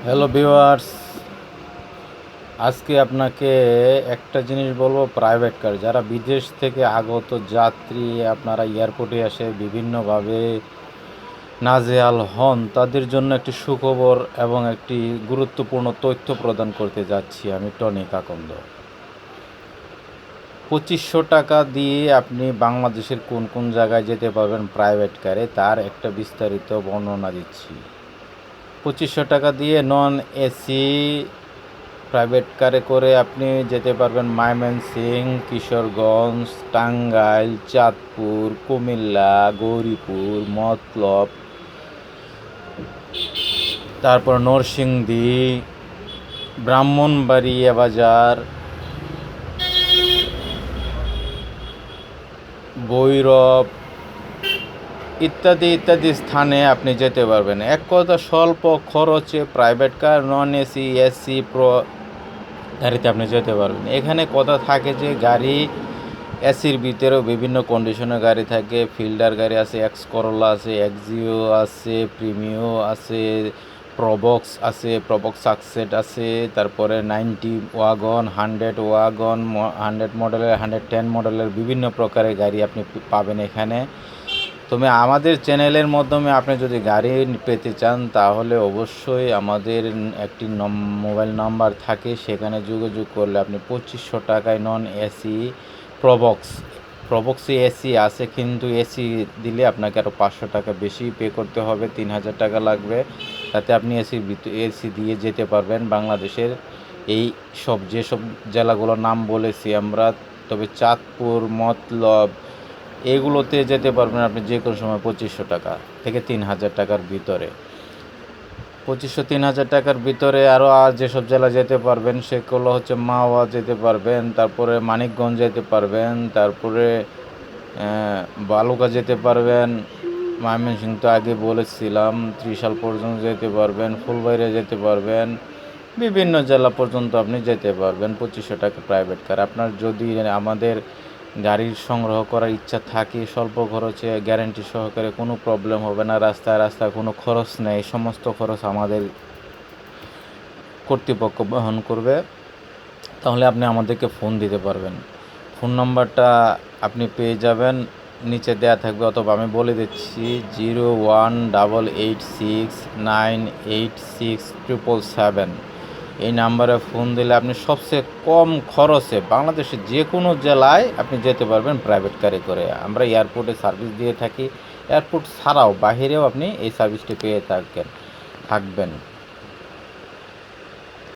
Hello viewers, আজকে আপনাকে একটা জিনিস বলবো। প্রাইভেট কার যারা বিদেশ থেকে আগত যাত্রী আপনারা এয়ারপোর্টে এসে বিভিন্নভাবে নাজেহাল হন, তাদের জন্য একটি সুখবর এবং একটি গুরুত্বপূর্ণ তথ্য প্রদান করতে যাচ্ছি আমি, টনি কাকন্দ। 2500 টাকা দিয়ে আপনি বাংলাদেশের কোন কোন জায়গায় যেতে পারবেন প্রাইভেট কারে, তার একটা বিস্তারিত বর্ণনা দিচ্ছি। 2500 টাকা দিয়ে নন এসি প্রাইভেট কারে করে আপনি যেতে পারবেন ময়মনসিংহ, কিশোরগঞ্জ, টাঙ্গাইল, চাঁদপুর, কুমিল্লা, গৌরীপুর, মতলব, তারপর নরসিংদী, ব্রাহ্মণবাড়িয়া বাজার, ভৈরব ইত্যাদি ইত্যাদি স্থানে আপনি যেতে পারবেন। এক কথা, স্বল্প খরচে private car, non AC, AC, গাড়িতে আপনি যেতে পারবেন। এখানে কথা থাকে যে গাড়ি এসির ভিতরেও বিভিন্ন কন্ডিশনের গাড়ি থাকে। ফিল্ডার গাড়ি আছে, এক্স করোলা আছে, এক্সিও আছে, প্রিমিও আছে, প্রবক্স আছে, প্রবক্স সাকসেট আছে, তারপরে 90 ওয়াগন, 100 ওয়াগন, 100 মডেলের, 110 মডেলের বিভিন্ন প্রকারের গাড়ি আপনি পাবেন এখানে। তবে আমাদের চ্যানেলের মাধ্যমে আপনি যদি গাড়ি পেতে চান তাহলে অবশ্যই আমাদের একটি মোবাইল নাম্বার থাকে, সেখানে যোগাযোগ করলে আপনি 2500 টাকায় নন এসি প্রবক্সে এসি আছে, কিন্তু এসি দিলে আপনাকে আরও 500 টাকা বেশি পে করতে হবে, 3000 টাকা লাগবে। তাতে আপনি এসি দিয়ে যেতে পারবেন বাংলাদেশের এই যেসব জেলাগুলোর নাম বলেছি আমরা। তবে চাঁদপুর, মতলব এগুলোতে যেতে পারবেন আপনি যে কোনো সময় 2500 টাকা থেকে 3000 টাকার ভিতরে। 2500-3000 টাকার ভিতরে আরও যেসব জেলা যেতে পারবেন সেগুলো হচ্ছে মাওয়া যেতে পারবেন, তারপরে মানিকগঞ্জ যেতে পারবেন, তারপরে বালুকা যেতে পারবেন, ময়মনসিংহ তো আগে বলেছিলাম, ত্রিশাল পর্যন্ত যেতে পারবেন, ফুলবাড়িয়া যেতে পারবেন, বিভিন্ন জেলা পর্যন্ত আপনি যেতে পারবেন 2500 টাকা প্রাইভেট কার। আপনার যদি আমাদের গাড়ির সংগ্রহ করার ইচ্ছা থাকে স্বল্প খরচে, গ্যারান্টি সহকারে, কোনো প্রবলেম হবে না, রাস্তায় কোনো খরচ নেই, সমস্ত খরচ আমাদের কর্তৃপক্ষ বহন করবে, তাহলে আপনি আমাদেরকে ফোন দিতে পারবেন। ফোন নাম্বারটা আপনি পেয়ে যাবেন, নিচে দেয়া থাকবে, অথবা আমি বলে দিচ্ছি 01886986777। এই নাম্বারে ফোন দিলে আপনি সবচেয়ে কম খরচে বাংলাদেশের যে কোনো জেলায় আপনি যেতে পারবেন প্রাইভেট কারে করে। আমরা এয়ারপোর্টে সার্ভিস দিয়ে থাকি, এয়ারপোর্ট ছাড়াও বাহিরেও আপনি এই সার্ভিসটি পেয়ে থাকবেন।